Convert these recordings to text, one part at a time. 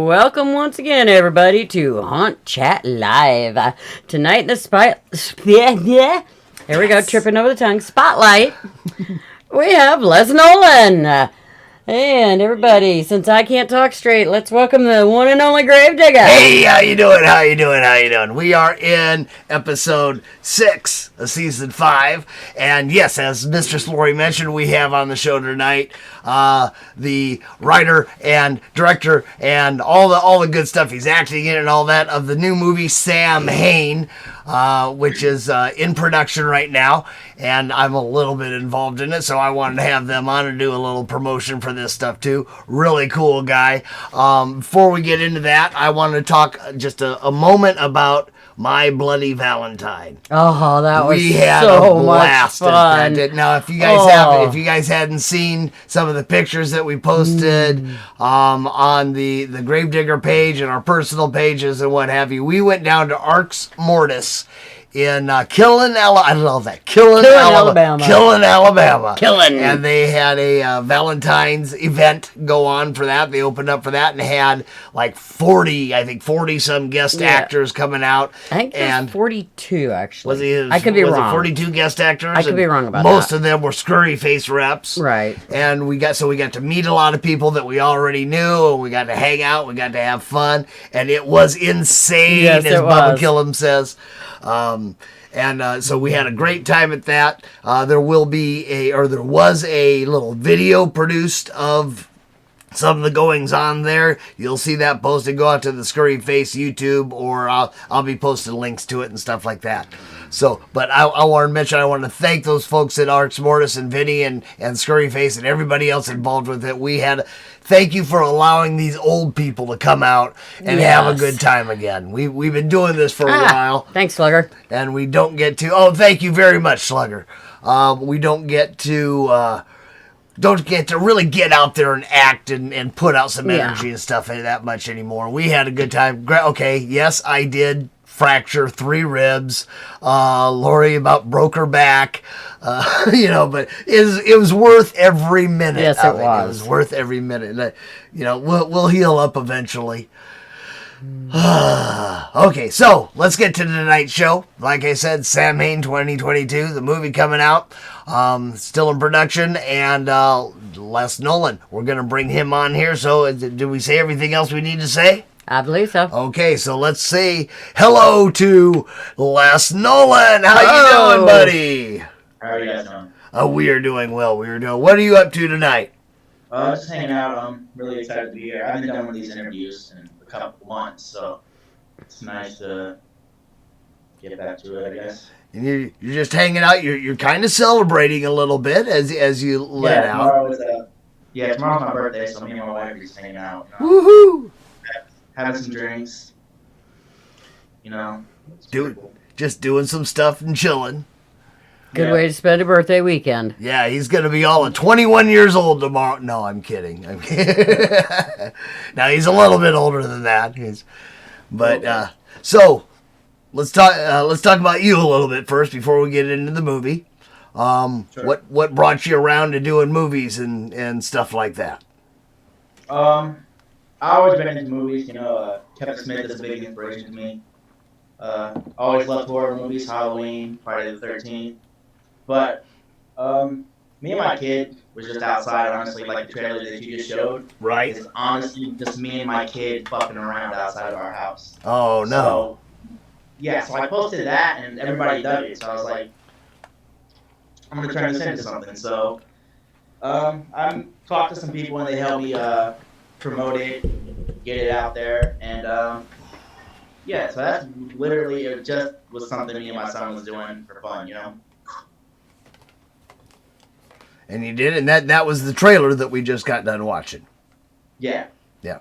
Welcome once again, everybody, to HauntChatLive. Tonight in the here we go, tripping over the tongue. Spotlight. We have Les Nolan. And everybody, since I can't talk straight, let's welcome the one and only Gravedigger. Hey, how you doing? We are in episode 6 of season 5, and yes, as Mistress Laurie mentioned, we have on the show tonight the writer and director and all the good stuff he's acting in and all that of the new movie SamHain, which is in production right now, and I'm a little bit involved in it, so I wanted to have them on and do a little promotion for this stuff too. Really cool guy. Before we get into that, I want to talk just a moment about My Bloody Valentine. Oh, that was we had so a blast much fun. at that. Now, if you guys hadn't seen some of the pictures that we posted on the Gravedigger page and our personal pages and what have you, we went down to Arx Mortis in Killen, Alabama. And they had a Valentine's event go on for that. They opened up for that and had like 40 some guest actors coming out. I think it was 42, actually. I could be wrong. 42 guest actors? I could be wrong about most that. of them were scurry face reps. Right. And we got to meet a lot of people that we already knew, and we got to hang out, we got to have fun, and it was insane, as Bubba Killam says. So we had a great time at that. There was a little video produced of some of the goings on there. You'll see that posted. Go out to the Scurry Face YouTube, or I'll be posting links to it and stuff like that. So, but I want to mention, I want to thank those folks at Arx Mortis and Vinny and Scurry Face and everybody else involved with it. Thank you for allowing these old people to come out and have a good time again. We've been doing this for a while. Thanks, Slugger. And we don't get to... Oh, thank you very much, Slugger. We don't get to really get out there and act and put out some energy and stuff that much anymore. We had a good time. Okay, yes, I did fracture 3 ribs. Laurie about broke her back. But it was worth every minute. Yes, it was. It was worth every minute. We'll heal up eventually. Okay, so let's get to tonight's show. Like I said, SamHain 2022, the movie coming out, still in production, and Les Nolan. We're going to bring him on here. So did we say everything else we need to say? I believe so. Okay, so let's say hello to Les Nolan. How you doing, buddy? How are you guys doing? We are doing well. What are you up to tonight? Just hanging out. I'm really excited to be here. I haven't done one of these interviews in a couple months, so it's nice to get back to it, I guess. And you're just hanging out. You're kind of celebrating a little bit as you let out. Tomorrow's my birthday, so me and my wife are just hanging out. Woohoo! Having some drinks. Just doing some stuff and chilling. Good way to spend a birthday weekend. Yeah, he's going to be all of 21 years old tomorrow. No, I'm kidding. Now, he's a little bit older than that. So, let's talk about you a little bit first before we get into the movie. Sure. What brought you around to doing movies and stuff like that? I've always been into movies. Kevin Smith is a big inspiration to me. Always loved horror movies, Halloween, Friday the 13th. But me and my kid was just outside, honestly, like the trailer that you just showed. Right. It's honestly just me and my kid fucking around outside of our house. Oh, no. So I posted that, and everybody dug it. So I was like, I'm going to turn this into something. So I talked to some people, and they helped me promote it, get it out there. And, so that's literally, it just was something me and my son was doing for fun, And you did, and that was the trailer that we just got done watching. Yeah. Yeah.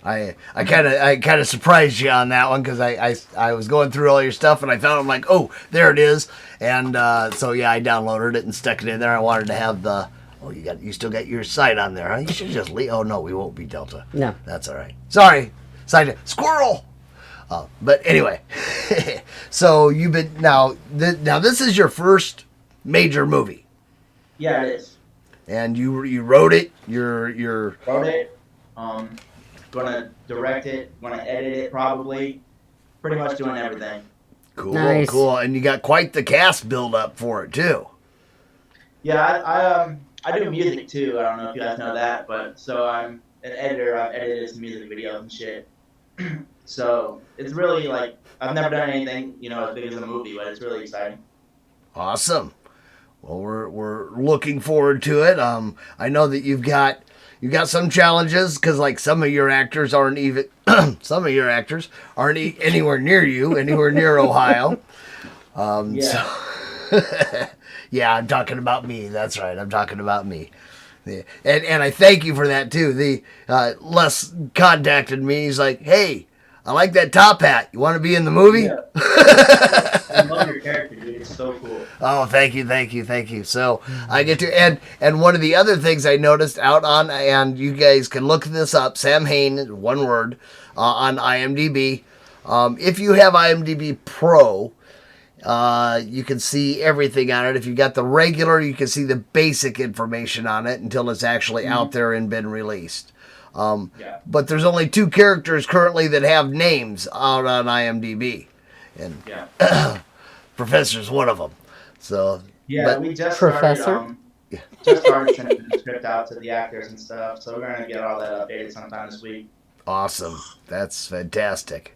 I kind of surprised you on that one because I was going through all your stuff and I found I'm like, oh, there it is, and so I downloaded it and stuck it in there. I wanted to have the you still got your site on there, huh? You should just leave. Oh no, we won't be Delta. No, that's all right. Sorry, side squirrel. But anyway, so you've been now this is your first major movie. Yeah, it is. And you wrote it. You're wrote it. Gonna direct it. Gonna edit it probably. Pretty much doing everything. Cool, Nice. cool. And you got quite the cast build up for it too. Yeah, I do music too. I don't know if you guys know that, but so I'm an editor. I've edited some music videos and shit. So it's really like I've never done anything, as big as a movie, but it's really exciting. Awesome. Well, we're looking forward to it. I know that you've got some challenges because like some of your actors aren't even anywhere near you, anywhere near Ohio. Yeah. So yeah, I'm talking about me. That's right. I'm talking about me. Yeah. And I thank you for that too. The Les contacted me. He's like, "Hey, I like that top hat. You want to be in the movie?" Yeah. I love your character, dude. It's so cool. Oh, thank you. So I get to and one of the other things I noticed out on, and you guys can look this up, SamHain, one word, on IMDb. If you have IMDb Pro, you can see everything on it. If you got the regular, you can see the basic information on it until it's actually out there and been released. But there's only 2 characters currently that have names out on IMDb, and Professor's one of them. So We just Professor? started sending the script out to the actors and stuff. So we're gonna get all that updated sometime this week. Awesome. That's fantastic.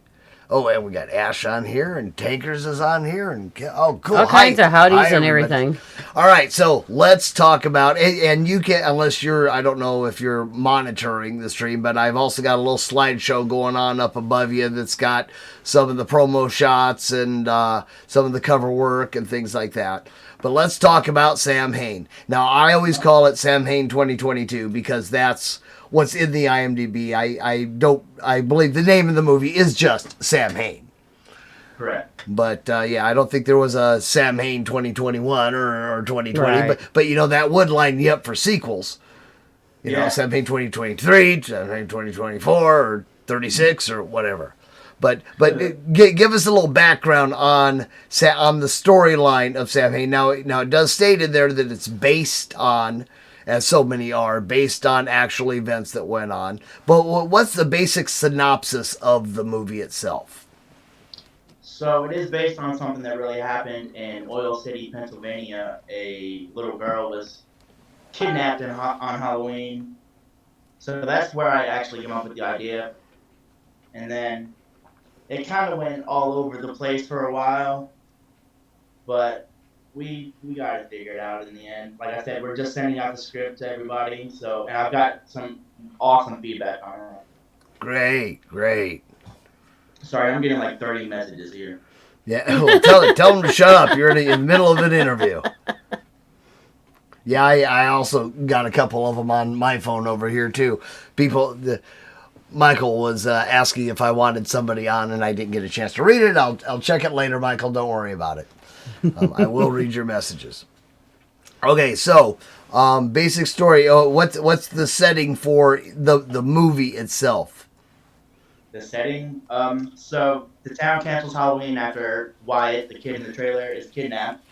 Oh, and we got Ash on here, and Tankers is on here, and oh, cool. All kinds of howdies Hi, and everybody. everything. All right, so let's talk about, and you can, unless I don't know if you're monitoring the stream, but I've also got a little slideshow going on up above you that's got some of the promo shots and some of the cover work and things like that. But let's talk about SamHain. Now, I always call it SamHain 2022 because that's what's in the IMDb. I believe the name of the movie is just SamHain. Correct. But I don't think there was a SamHain 2021 or 2020. Right. But that would line you up for sequels. You know, SamHain 2023, SamHain 2024, or 36, or whatever. But give us a little background on the storyline of SamHain. Now it does state in there that it's based on, as so many are, based on actual events that went on. But what's the basic synopsis of the movie itself? So it is based on something that really happened in Oil City, Pennsylvania. A little girl was kidnapped on Halloween. So that's where I actually came up with the idea. And then it kind of went all over the place for a while. But we got it figured out in the end. Like I said, we're just sending out the script to everybody. And I've got some awesome feedback on it. Great. Sorry, I'm getting like 30 messages here. Yeah, well, tell them to shut up. You're in the middle of an interview. Yeah, I also got a couple of them on my phone over here too. Michael was asking if I wanted somebody on, and I didn't get a chance to read it. I'll check it later, Michael. Don't worry about it. I will read your messages. Okay, so basic story. What's the setting for the movie itself? The setting. So the town cancels Halloween after Wyatt, the kid in the trailer, is kidnapped,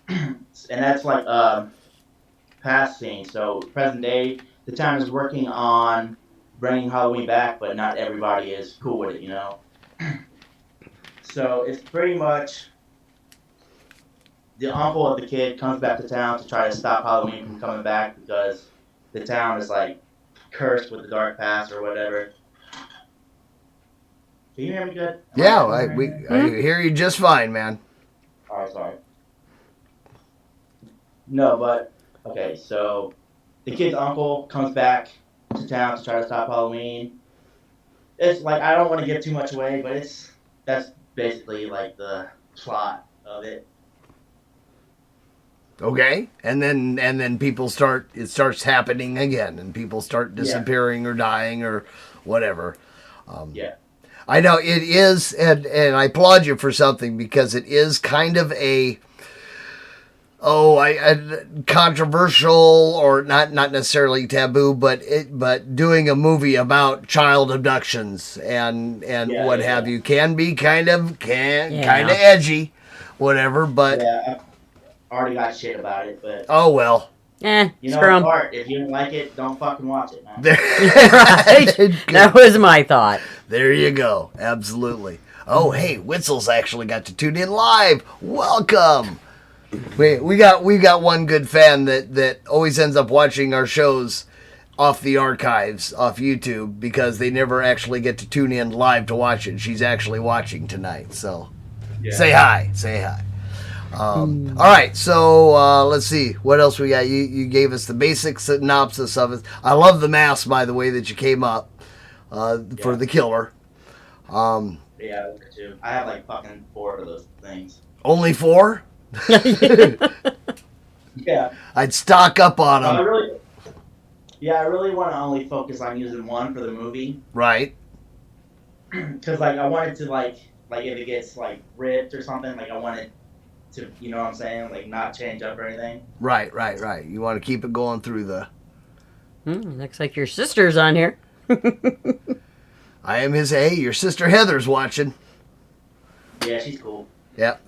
and that's like past scene. So present day, the town is working on bringing Halloween back, but not everybody is cool with it, So it's pretty much the uncle of the kid comes back to town to try to stop Halloween from coming back because the town is like cursed with the dark past or whatever. Can you hear me good? I hear you just fine, man. Alright, sorry. No, but okay, so the kid's uncle comes back to town to try to stop Halloween. It's like, I don't want to give too much away, but that's basically like the plot of it. Okay, and then it starts happening again, and people start disappearing or dying or whatever. I know it is, and I applaud you for something because it is kind of a controversial or not necessarily taboo, but doing a movie about child abductions and what have you can be kind of edgy, whatever. But I've already got shit about it. But oh well, You know, screw 'em. art. If you don't like it, don't fucking watch it, man. Right. That was my thought. There you go. Absolutely. Oh, hey, Witzel's actually got to tune in live. Welcome. We got one good fan that always ends up watching our shows off the archives, off YouTube, because they never actually get to tune in live to watch it. She's actually watching tonight, so say hi. Say hi. All right, so let's see. What else we got? You gave us the basic synopsis of it. I love the mask, by the way, that you came up for the killer. Yeah, too. I have like fucking 4 of those things. Only 4? Yeah. I'd stock up on them. I really want to only focus on using 1 for the movie. Right. Because like I wanted to like if it gets like ripped or something, like I want it to, you know what I'm saying, like not change up or anything. Right. You want to keep it going through the... Looks like your sister's on here. I am his... Hey, your sister Heather's watching. Yeah, she's cool. Yep.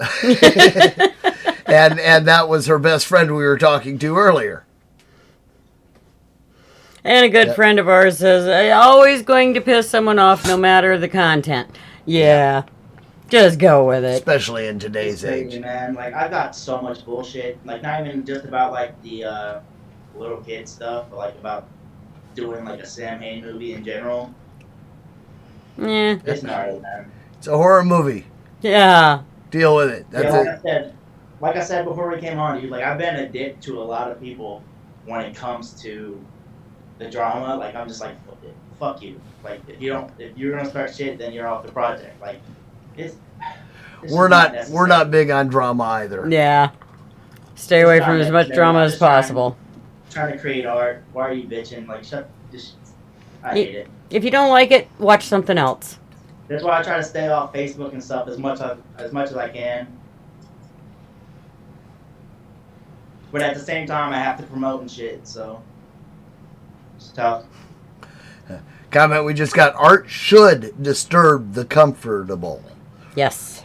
and that was her best friend we were talking to earlier. And a good friend of ours says, always going to piss someone off no matter the content. Yeah. Just go with it. Especially in today's age. Man, like I've got so much bullshit. Like not even just about like the little kid stuff, but like about doing like a SamHain movie in general. Yeah. It's gnarly, man. It's a horror movie. Yeah. Deal with it. That's like I said before we came on, dude, like I've been a dick to a lot of people when it comes to the drama. Like I'm just like, fuck you. Like if you're gonna start shit, then you're off the project. Like we're not big on drama either. Yeah. Stay away from as much drama as possible. Trying to create art. Why are you bitching? Like I hate it. If you don't like it, watch something else. That's why I try to stay off Facebook and stuff as much as I can. But at the same time, I have to promote and shit, so it's tough. Comment we just got: art should disturb the comfortable. Yes.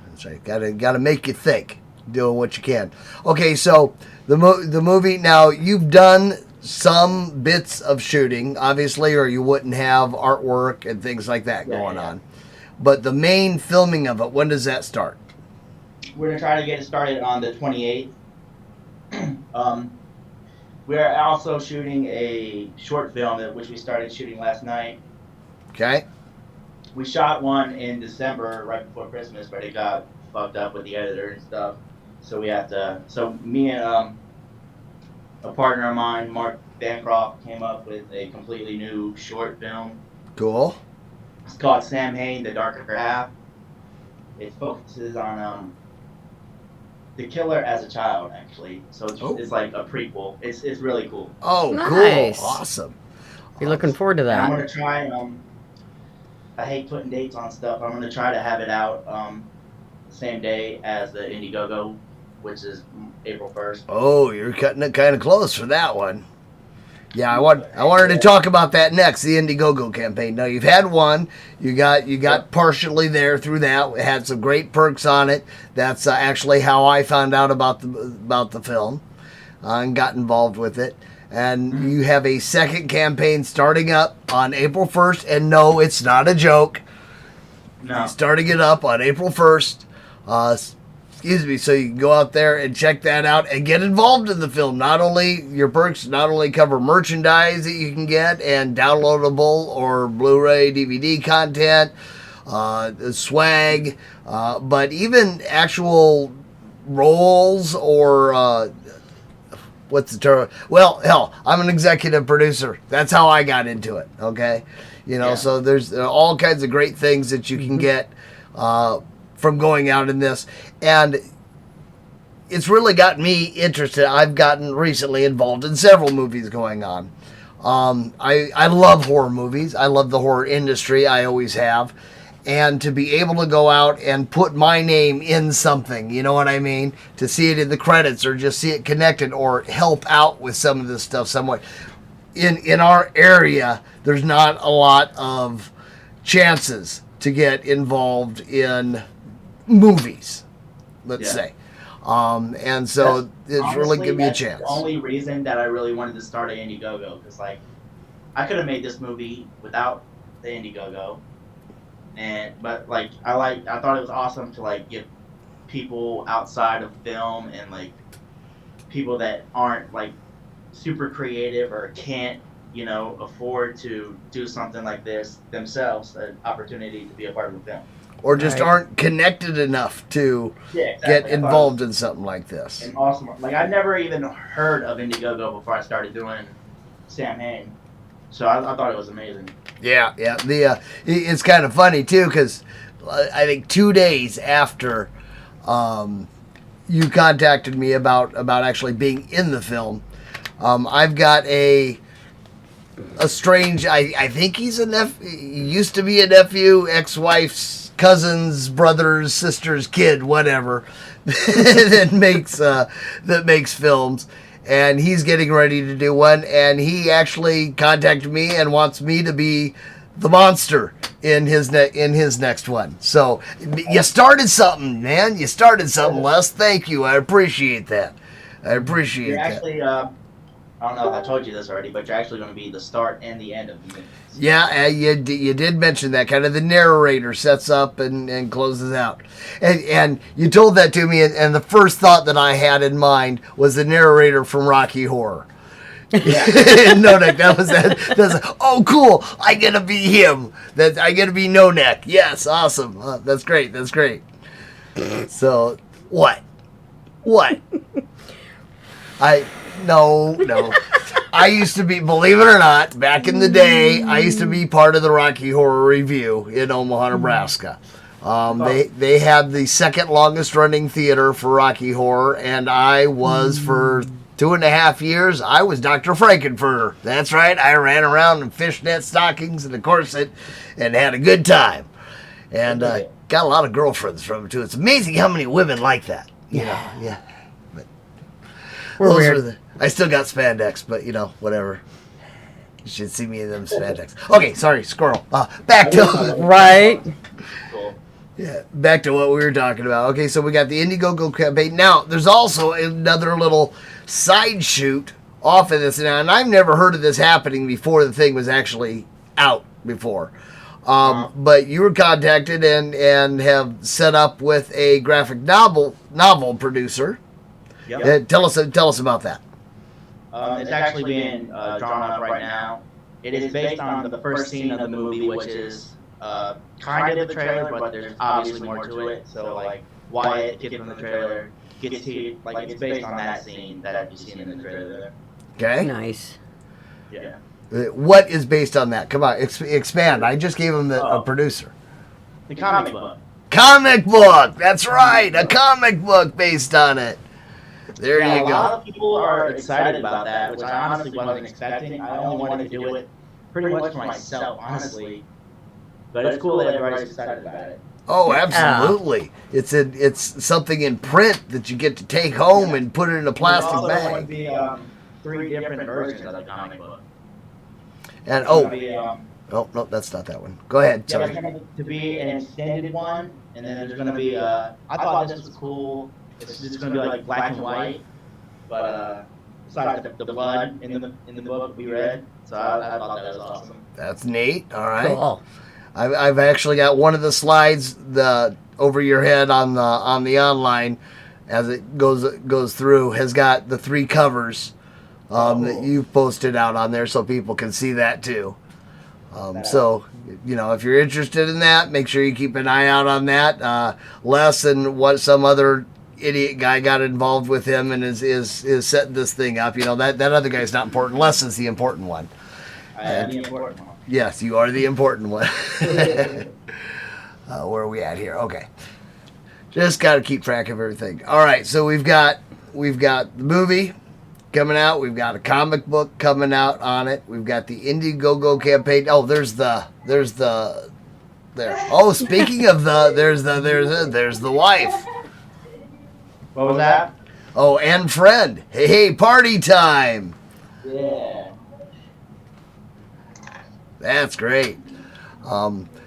That's right. Gotta make you think. Doing what you can. Okay, so the movie. Now you've done some bits of shooting, obviously, or you wouldn't have artwork and things like that going on. But the main filming of it, when does that start? We're gonna try to get it started on the 28th. We are also shooting a short film which we started shooting last night. Okay. We shot one in December, right before Christmas, but it got fucked up with the editor and stuff. So we have to. So me and a partner of mine, Mark Bancroft, came up with a completely new short film. Cool. It's called SamHain, The Darker Half. It focuses on the killer as a child, actually. So it's like a prequel. It's really cool. Oh, nice. Cool. Awesome. Be looking forward to that. And I'm going to try, I hate putting dates on stuff. I'm going to try to have it out the same day as the Indiegogo, which is April 1st. Oh, you're cutting it kind of close for that one. Yeah, I wanted to talk about that next, the Indiegogo campaign. Now you've had one, you got partially there through that. It had some great perks on it. That's actually how I found out about the film and got involved with it. And you have a second campaign starting up on April 1st, and no, it's not a joke. No. Starting it up on April 1st. So you can go out there and check that out and get involved in the film. Not only your perks, not only cover merchandise that you can get and downloadable or Blu-ray, DVD content, swag, but even actual roles or what's the term? Well, hell, I'm an executive producer. That's how I got into it. Okay, so there's all kinds of great things that you can get from going out in this, and it's really gotten me interested. I've gotten recently involved in several movies going on. I love horror movies. I love the horror industry. I always have. And to be able to go out and put my name in something, you know what I mean? To see it in the credits or just see it connected or help out with some of this stuff somewhat. In our area, there's not a lot of chances to get involved in movies, let's say. And so it's honestly, really given me a that's chance. The only reason that I really wanted to start at Indiegogo, because like I could have made this movie without the Indiegogo, but like I thought it was awesome to like give people outside of film and like people that aren't like super creative or can't afford to do something like this themselves an opportunity to be a part of the film. Or just aren't connected enough to get involved in something like this. And awesome. Like I never even heard of Indiegogo before I started doing SamHain, so I thought it was amazing. Yeah. It's kind of funny too, because I think 2 days after you contacted me about actually being in the film, I've got a strange. I think he's a nephew. He used to be a nephew, ex-wife's cousin's brother's sister's kid, whatever, that makes films, and he's getting ready to do one, and he actually contacted me and wants me to be the monster in his next one. So you started something, man. You started something, Les. Thank you. I appreciate that. You're actually, I don't know if I told you this already, but you're actually going to be the start and the end of the movie. Yeah, you did mention that. Kind of the narrator sets up and closes out. And you told that to me, and the first thought that I had in mind was the narrator from Rocky Horror. Yeah. No Neck. That's oh, cool. I get to be him. I get to be No Neck. Yes, awesome. That's great. So, what? No. I used to be, believe it or not, back in the day, I used to be part of the Rocky Horror Review in Omaha, Nebraska. They had the second longest running theater for Rocky Horror, and I was for 2.5 years, I was Dr. Frankenfurter. That's right, I ran around in fishnet stockings and a corset and had a good time. And got a lot of girlfriends from it, too. It's amazing how many women like that. Yeah. I still got spandex, but whatever. You should see me in them spandex. Okay, sorry, squirrel. Back to right. Cool. Yeah, back to what we were talking about. Okay, so we got the Indiegogo campaign. Now, there's also another little side shoot off of this, and I've never heard of this happening before the thing was actually out before. But you were contacted and have set up with a graphic novel producer. Yep. Tell us about that. It's actually being drawn up right now. It is based on the first scene of the movie, which is kind of the trailer, but there's obviously more to it. So, like, Wyatt, kid from the trailer, gets to, like, it's based on that scene that you've seen in the trailer. Okay. Nice. Yeah. What is based on that? Come on, expand. I just gave him a producer. The comic book. Comic book! That's right! A comic book based on it. There you go. A lot of people are excited about that, which I honestly wasn't expecting. I only wanted to do it pretty much for myself, honestly. But it's cool that everybody's excited about it. Oh, absolutely! It's something in print that you get to take home and put it in a plastic bag. bag. There's going to be 3 different versions of the comic book. And no, that's not that one. Go ahead. Yeah, there's going to be an extended one, and then there's going to be. I thought this was cool. It's just going to be like black and white, but besides the blood in the book we read, so I thought that was awesome. That's neat. All right. Cool. I've actually got one of the slides over your head on the online as it goes through has got the 3 covers that you've posted out on there so people can see that too. So, if you're interested in that, make sure you keep an eye out on that. Les and what some other idiot guy got involved with him and is setting this thing up. That other guy's not important. Les is the important one. I am the important one. Yes, you are the important one. Where are we at here? Okay. Just got to keep track of everything. All right, so we've got the movie coming out. We've got a comic book coming out on it. We've got the Indiegogo campaign. Oh, there's the Oh, speaking of there's the wife. What was that? Oh, and friend. Hey, party time. Yeah. That's great.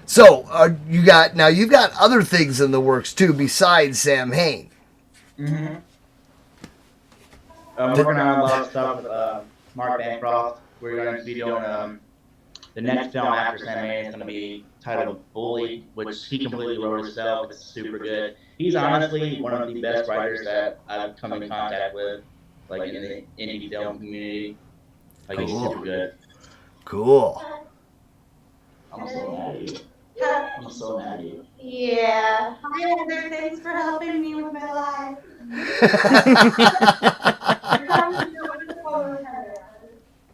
So you've got other things in the works too besides SamHain. Mm-hmm. I'm working on a lot of stuff with Mark Bancroft. We're going to be doing the next film after SamHain is going to be titled Bully, which he completely wrote himself. It's super good. He's honestly one of the best writers that I've come in contact with, like in the indie film community. Like he's super good. Cool. I'm so mad at you. I'm so mad at you. Yeah. Hi, Heather. Thanks for helping me with my life.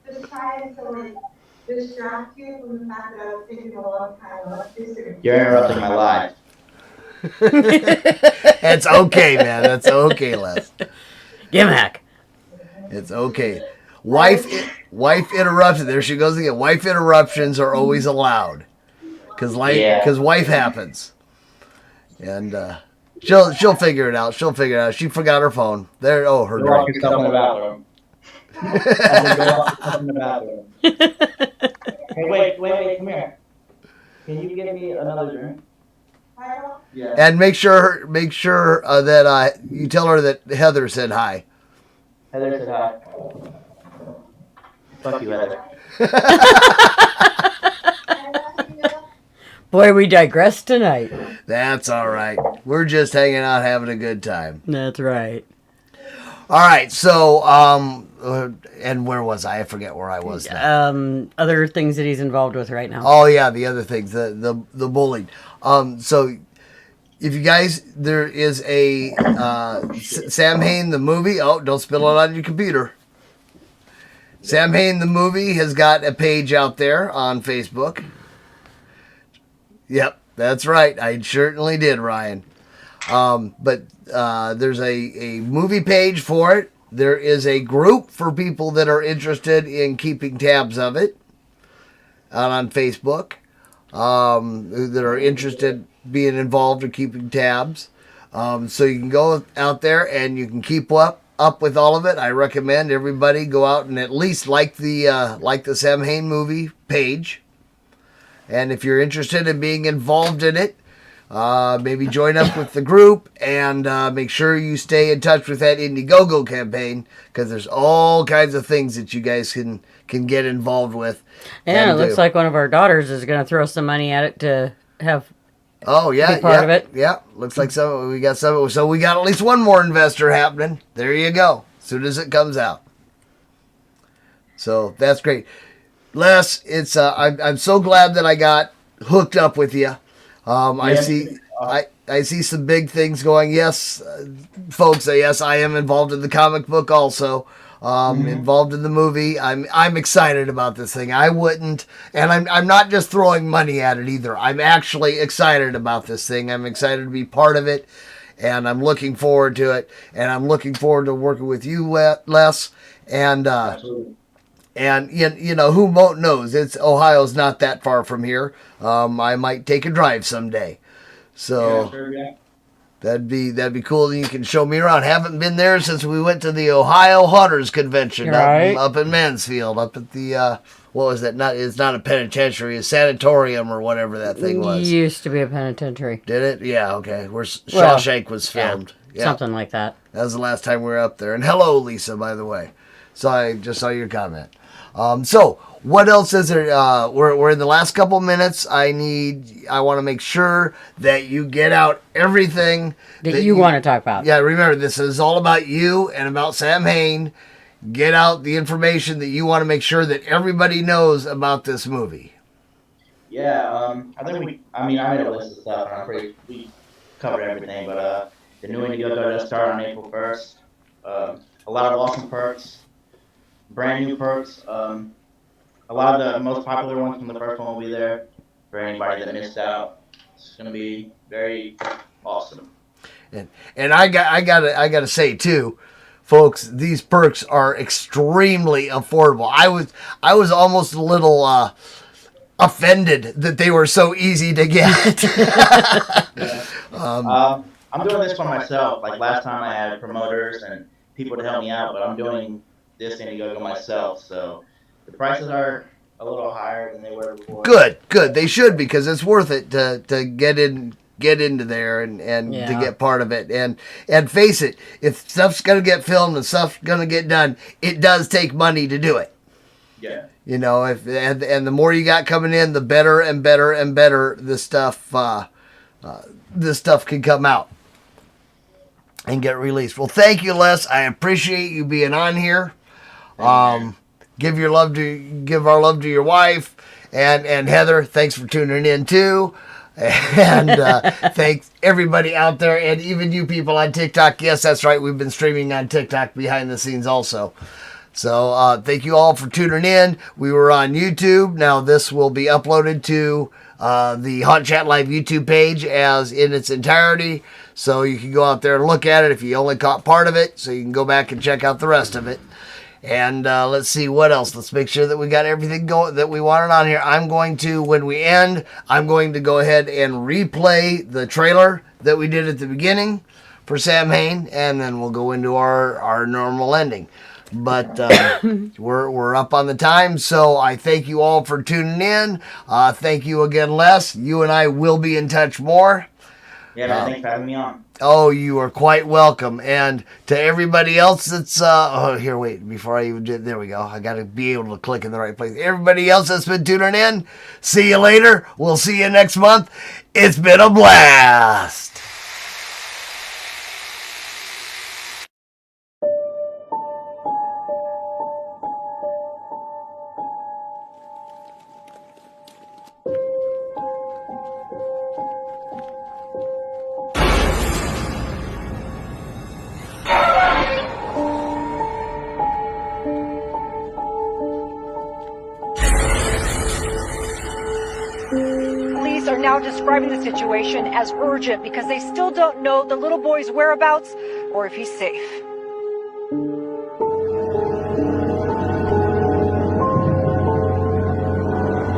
Just trying to like distract you from the fact that I was taking a long time off. You're interrupting my life. That's okay, man. That's okay, Les. Give him a heck. It's okay. Wife interruption. There she goes again. Wife interruptions are always allowed. Because wife happens. And she'll figure it out. She forgot her phone. There. Oh, her drink. Yourself in the bathroom. In the bathroom. Hey, wait, come here. Can you give me another drink? Yeah. And make sure that you tell her that Heather said hi. Heather said hi. Fuck you, Heather. Boy, we digress tonight. That's all right. We're just hanging out, having a good time. That's right. All right. So, and where was I? I forget where I was now. Other things that he's involved with right now. Oh yeah, the other things, the bullying. So, if you guys, there is a SamHain the movie. Oh, don't spill it on your computer. SamHain the movie has got a page out there on Facebook. Yep, that's right. I certainly did, Ryan. But there's a movie page for it. There is a group for people that are interested in keeping tabs of it out on Facebook, that are interested being involved in keeping tabs. So you can go out there and you can keep up with all of it. I recommend everybody go out and at least like the SamHain movie page. And if you're interested in being involved in it, maybe join up with the group and make sure you stay in touch with that Indiegogo campaign, because there's all kinds of things that you guys can get involved with. Yeah, it looks like one of our daughters is going to throw some money at it to have. Oh yeah, be part of it. Yeah, looks like we got some. So we got at least one more investor happening. There you go. As soon as it comes out. So that's great. Les, it's I'm so glad that I got hooked up with you. I see some big things going. Yes, folks. Yes, I am involved in the comic book also. Involved in the movie. I'm excited about this thing. I wouldn't, and I'm not just throwing money at it either. I'm actually excited about this thing. I'm excited to be part of it, and I'm looking forward to it. And I'm looking forward to working with you, Les. And and you know, who knows? It's Ohio's not that far from here. I might take a drive someday. So. Yeah, sure, yeah. That'd be cool. You can show me around. Haven't been there since we went to the Ohio Hunters Convention up in Mansfield, up at the what was that? It's not a penitentiary, a sanatorium or whatever that thing was. It used to be a penitentiary. Did it? Yeah. Okay. Where Shawshank was filmed. Yeah, something like that. That was the last time we were up there. And hello, Lisa, by the way. So I just saw your comment. So what else is there? We're in the last couple minutes. I want to make sure that you get out everything that you want to talk about. Yeah, remember, this is all about you and about SamHain. Get out the information that you want to make sure that everybody knows about this movie. Yeah, I made a list of stuff, and I'm pretty, we covered everything, but the new Indiegogo does start on April 1st. A lot of awesome perks. Brand new perks. A lot of the most popular ones from the first one will be there for anybody that missed out. It's gonna be very awesome. And I gotta say too, folks, these perks are extremely affordable. I was almost a little offended that they were so easy to get. I'm doing this for myself. Like last time I had promoters and people to help me out, but I'm doing this Indiegogo myself, so the prices are a little higher than they were before. Good. They should, because it's worth it to get in get into there and to Yeah. get part of it. And face it, if stuff's going to get filmed and stuff's going to get done, it does take money to do it. Yeah. You know, and the more you got coming in, the better and better and better this stuff can come out and get released. Well, thank you, Les. I appreciate you being on here. Give our love to your wife and Heather. Thanks for tuning in too. And thanks everybody out there, and even you people on TikTok. Yes, that's right. We've been streaming on TikTok behind the scenes also. So thank you all for tuning in. We were on YouTube. Now this will be uploaded to the HauntChatLive YouTube page as in its entirety. So you can go out there and look at it if you only caught part of it. So you can go back and check out the rest of it. And let's see what else. Let's make sure that we got everything going that we wanted on here. I'm going to, when we end, I'm going to go ahead and replay the trailer that we did at the beginning for SamHain, and then we'll go into our normal ending. But we're up on the time, so I thank you all for tuning in. Thank you again, Les. You and I will be in touch more. Yeah, man, thanks for having me on. Oh, you are quite welcome. And to everybody else that's here, wait, before I even did, there we go. I got to be able to click in the right place. Everybody else that's been tuning in, see you later. We'll see you next month. It's been a blast. Police are now describing the situation as urgent because they still don't know the little boy's whereabouts or if he's safe.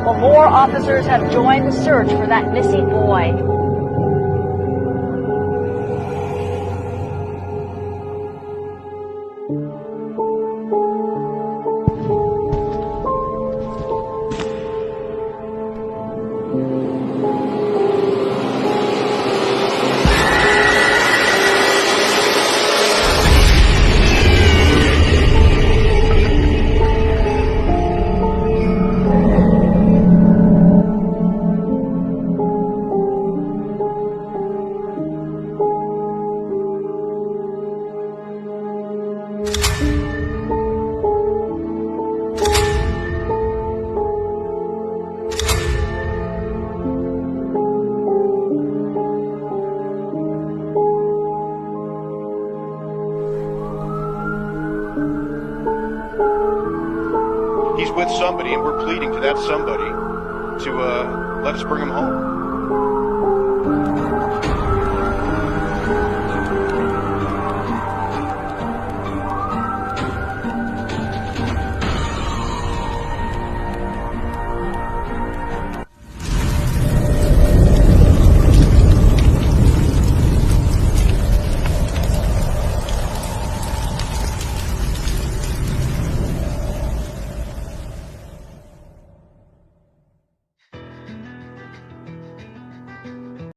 Well, more officers have joined the search for that missing boy. He's with somebody, and we're pleading to that somebody to let us bring him home.